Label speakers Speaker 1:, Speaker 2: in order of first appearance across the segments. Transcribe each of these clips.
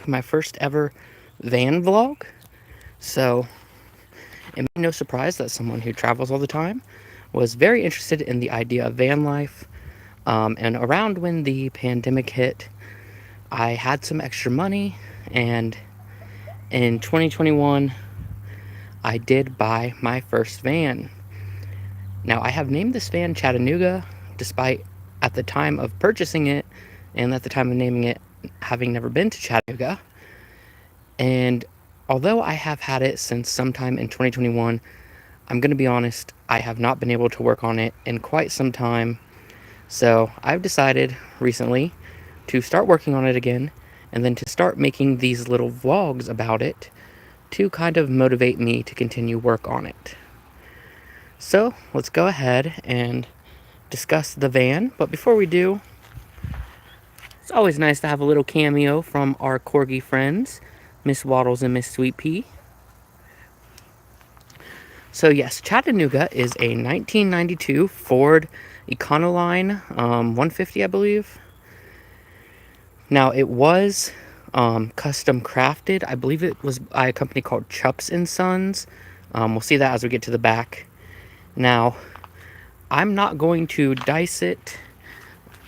Speaker 1: to my first ever van vlog. So, it may be no surprise that someone who travels all the time was very interested in the idea of van life. And around when the pandemic hit, I had some extra money, and in 2021, I did buy my first van. Now, I have named this van Chattanooga, despite at the time of purchasing it and at the time of naming it having never been to Chattanooga. And although I have had it since sometime in 2021, I'm going to be honest, I have not been able to work on it in quite some time. So I've decided recently to start working on it again, and then to start making these little vlogs about it to kind of motivate me to continue work on it. So let's go ahead and discuss the van. But before we do, it's always nice to have a little cameo from our corgi friends, Miss Waddles and Miss Sweet Pea. So yes, Chattanooga is a 1992 Ford Econoline 150, I believe. Now, it was custom crafted. I believe it was by a company called Chups and Sons. We'll see that as we get to the back. Now, I'm not going to dice it.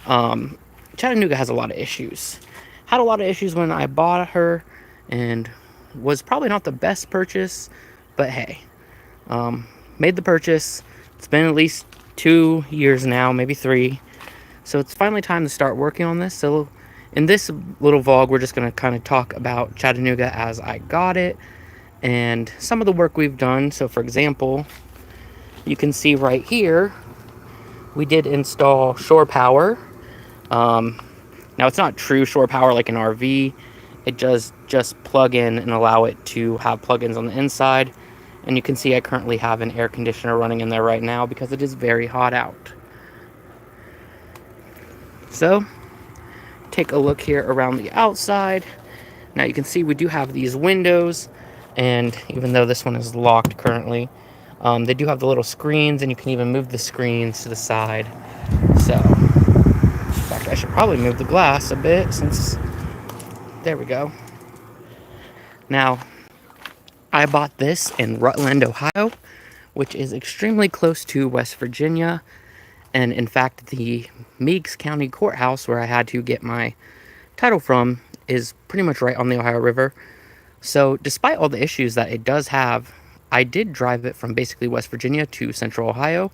Speaker 1: Chattanooga has a lot of issues. Had a lot of issues when I bought her, and was probably not the best purchase, but hey, made the purchase. It's been at least 2 years now, maybe 3. So it's finally time to start working on this. So in this little vlog, we're just going to kind of talk about Chattanooga as I got it and some of the work we've done. So for example, you can see right here, we did install shore power. Now it's not true shore power like an RV. It does just plug in and allow it to have plugins on the inside. And you can see I currently have an air conditioner running in there right now because it is very hot out. So, take a look here around the outside. Now you can see we do have these windows, and even though this one is locked currently, they do have the little screens, and you can even move the screens to the side. So, in fact, I should probably move the glass a bit since, there we go. Now, I bought this in Rutland, Ohio, which is extremely close to West Virginia. And in fact, the Meigs County Courthouse, where I had to get my title from, is pretty much right on the Ohio River. So despite all the issues that it does have, I did drive it from basically West Virginia to Central Ohio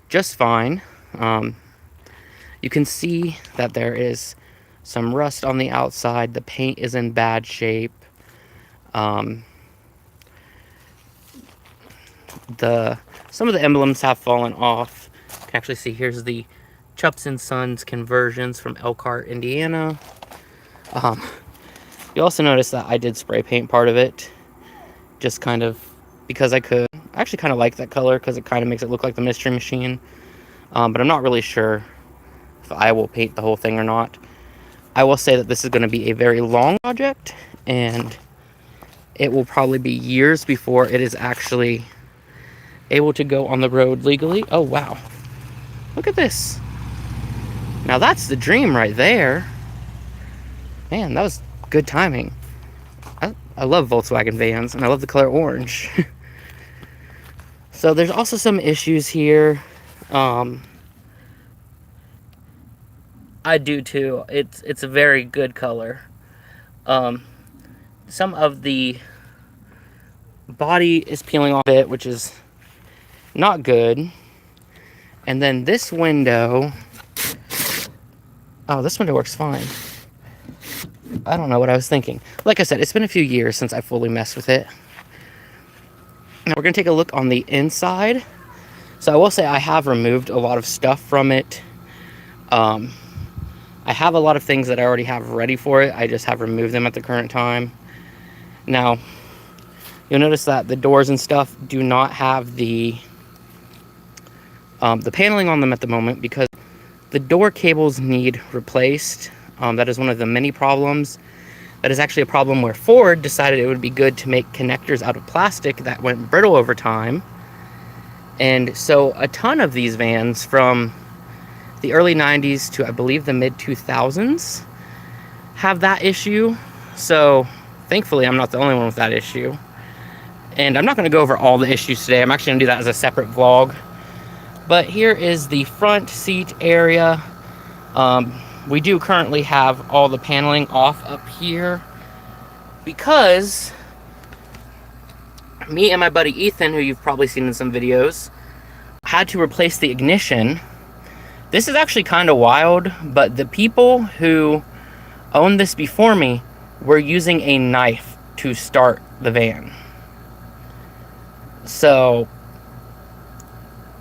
Speaker 1: just fine. You can see that there is some rust on the outside. The paint is in bad shape. Some of the emblems have fallen off. You can actually see here's the Chups and Sons conversions from Elkhart, Indiana. You also notice that I did spray paint part of it, just kind of because I could. I actually kind of like that color because it kind of makes it look like the Mystery Machine, but I'm not really sure if I will paint the whole thing or not. I will say that this is going to be a very long project, and it will probably be years before it is actually able to go on the road legally. Oh, wow. Look at this. Now, that's the dream right there. Man, that was good timing. I love Volkswagen vans, and I love the color orange. So, there's also some issues here. I do, too. It's a very good color. Some of the body is peeling off a bit, which is not good. And then this window, oh, this window works fine. I don't know what I was thinking. Like I said, it's been a few years since I fully messed with it. Now we're going to take a look on the inside. So I will say I have removed a lot of stuff from it. I have a lot of things that I already have ready for it. I just have removed them at the current time. Now, you'll notice that the doors and stuff do not have the paneling on them at the moment because the door cables need replaced. That is one of the many problems. That is actually a problem where Ford decided it would be good to make connectors out of plastic that went brittle over time. And so a ton of these vans from the early 90s to I believe the mid 2000s have that issue. So thankfully I'm not the only one with that issue. And I'm not going to go over all the issues today. I'm actually going to do that as a separate vlog. But here is the front seat area. We do currently have all the paneling off up here because me and my buddy Ethan, who you've probably seen in some videos, had to replace the ignition. This is actually kind of wild, but the people who owned this before me were using a knife to start the van. So,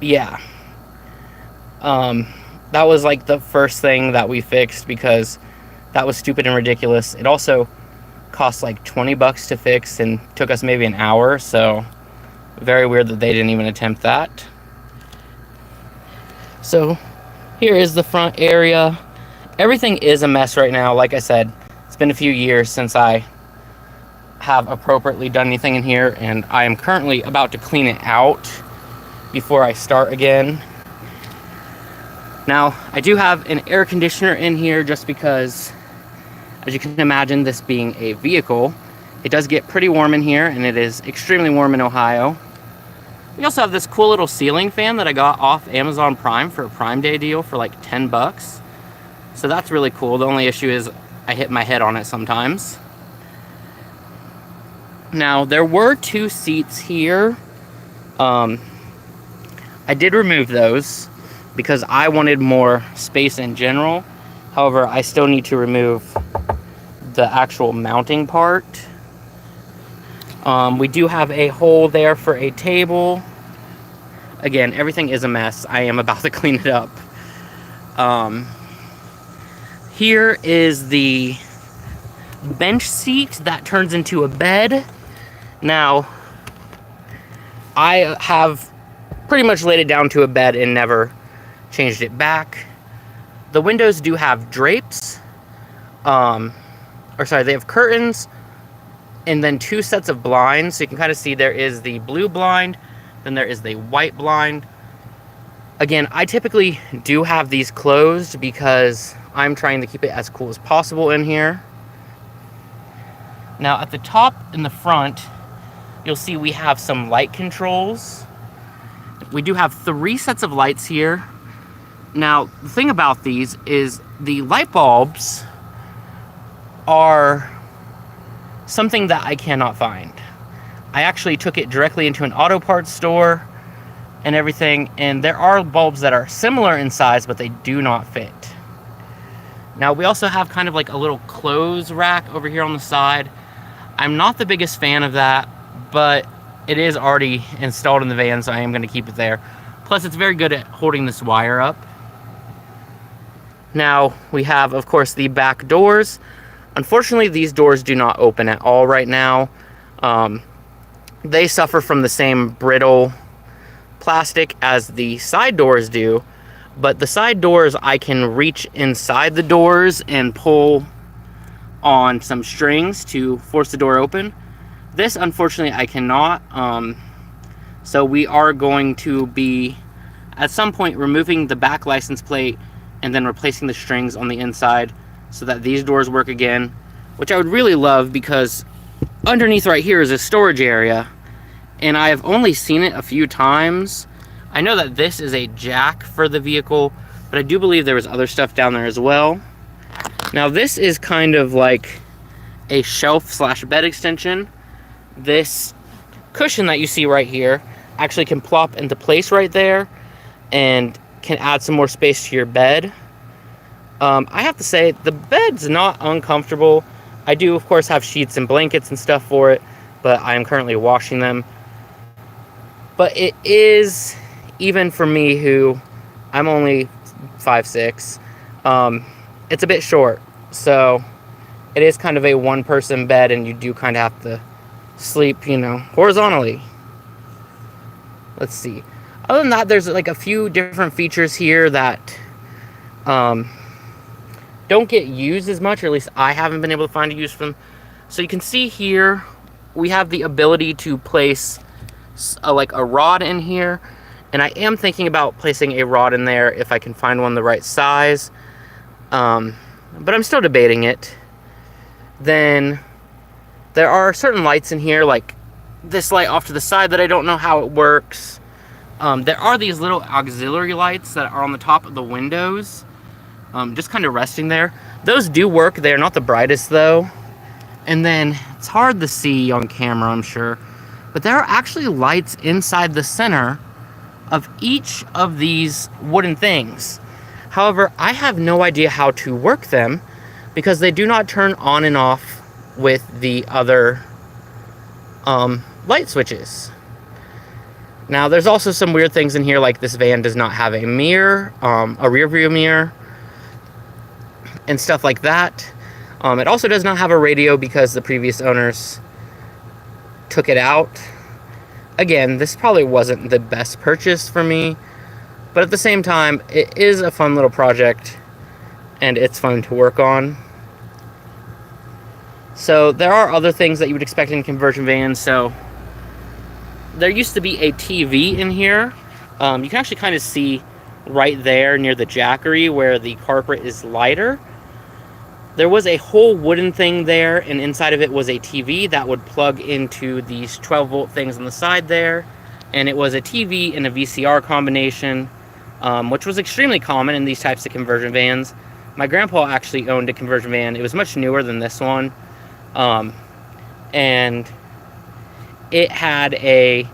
Speaker 1: yeah. That was like the first thing that we fixed because that was stupid and ridiculous. It also cost like 20 bucks to fix and took us maybe an hour, so very weird that they didn't even attempt that. So here is the front area. Everything is a mess right now. Like I said, it's been a few years since I have appropriately done anything in here, and I am currently about to clean it out before I start again. Now, I do have an air conditioner in here just because, as you can imagine, this being a vehicle, it does get pretty warm in here, and it is extremely warm in Ohio. We also have this cool little ceiling fan that I got off Amazon Prime for a Prime Day deal for like 10 bucks. So that's really cool. The only issue is I hit my head on it sometimes. Now, there were 2 seats here. I did remove those because I wanted more space in general. However, I still need to remove the actual mounting part. We do have a hole there for a table. Again, everything is a mess. I am about to clean it up. Here is the bench seat that turns into a bed. Now, I have pretty much laid it down to a bed and never changed it back. The windows do have drapes. They have curtains and then 2 sets of blinds. So you can kind of see there is the blue blind, then there is the white blind. Again, I typically do have these closed because I'm trying to keep it as cool as possible in here. Now at the top in the front, you'll see we have some light controls. We do have 3 sets of lights here. Now, the thing about these is the light bulbs are something that I cannot find. I actually took it directly into an auto parts store and everything, and there are bulbs that are similar in size, but they do not fit. Now, we also have kind of like a little clothes rack over here on the side. I'm not the biggest fan of that, but it is already installed in the van, so I am going to keep it there. Plus, it's very good at holding this wire up. Now, we have, of course, the back doors. Unfortunately, these doors do not open at all right now. They suffer from the same brittle plastic as the side doors do, but the side doors, I can reach inside the doors and pull on some strings to force the door open. This, unfortunately, I cannot. So we are going to be, at some point, removing the back license plate and then replacing the strings on the inside so that these doors work again, which I would really love because underneath right here is a storage area, and I have only seen it a few times. I know that this is a jack for the vehicle, but I do believe there was other stuff down there as well. Now, this is kind of like a shelf/bed extension. This cushion that you see right here actually can plop into place right there and can add some more space to your bed. I have to say, the bed's not uncomfortable. I do, of course, have sheets and blankets and stuff for it, but I am currently washing them. But it is, even for me, who I'm only 5'6", it's a bit short. So it is kind of a one-person bed, and you do kind of have to sleep, horizontally. Let's see. Other than that, there's like a few different features here that don't get used as much, or at least I haven't been able to find a use for them. So you can see here, we have the ability to place like a rod in here, and I am thinking about placing a rod in there if I can find one the right size, but I'm still debating it. Then There are certain lights in here, like this light off to the side that I don't know how it works. There are these little auxiliary lights that are on the top of the windows, just kind of resting there. Those do work. They're not the brightest though. And then it's hard to see on camera, I'm sure, but there are actually lights inside the center of each of these wooden things. However, I have no idea how to work them because they do not turn on and off with the other light switches. Now, there's also some weird things in here, like this van does not have a mirror, a rear view mirror, and stuff like that. It also does not have a radio because the previous owners took it out. Again, this probably wasn't the best purchase for me, but at the same time, it is a fun little project, and it's fun to work on. So there are other things that you would expect in conversion vans. So there used to be a TV in here. You can actually kind of see right there near the jackery where the carpet is lighter. There was a whole wooden thing there, and inside of it was a TV that would plug into these 12-volt things on the side there. And it was a TV and a VCR combination, which was extremely common in these types of conversion vans. My grandpa actually owned a conversion van. It was much newer than this one. And it had a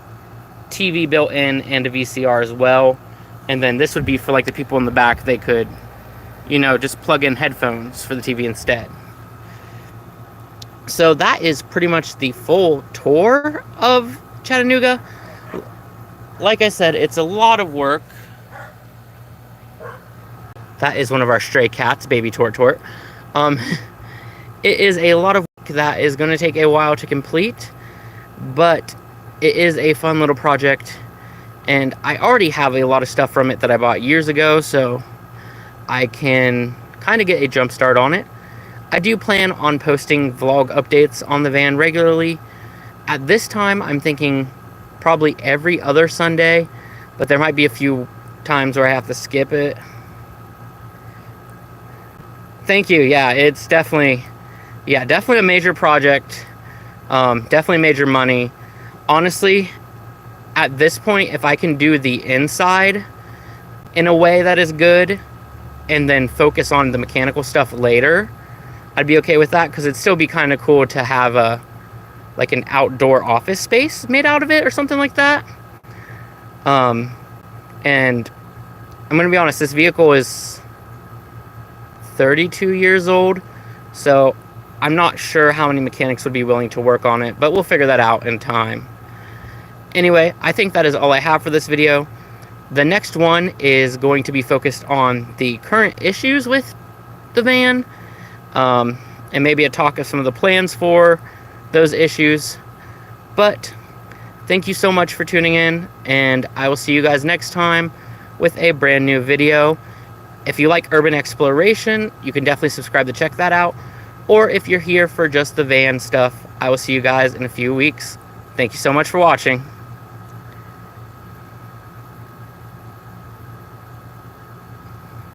Speaker 1: TV built in and a VCR as well. And then this would be for like the people in the back. They could, you know, just plug in headphones for the TV instead. So that is pretty much the full tour of Chattanooga. Like I said, it's a lot of work. That is one of our stray cats, baby Tort Tort. It is a lot of work that is going to take a while to complete, but it is a fun little project, and I already have a lot of stuff from it that I bought years ago, so I can kind of get a jump start on it. I do plan on posting vlog updates on the van regularly. At this time, I'm thinking probably every other Sunday, but there might be a few times where I have to skip it. Thank you. Yeah, it's definitely a major project. Definitely major money. Honestly, at this point, if I can do the inside in a way that is good and then focus on the mechanical stuff later, I'd be okay with that, because it'd still be kind of cool to have like an outdoor office space made out of it or something like that. And I'm gonna be honest, this vehicle is 32 years old, so I'm not sure how many mechanics would be willing to work on it, but we'll figure that out in time. Anyway, I think that is all I have for this video. The next one is going to be focused on the current issues with the van, and maybe a talk of some of the plans for those issues. But thank you so much for tuning in, and I will see you guys next time with a brand new video. If you like urban exploration, you can definitely subscribe to check that out. Or if you're here for just the van stuff, I will see you guys in a few weeks. Thank you so much for watching.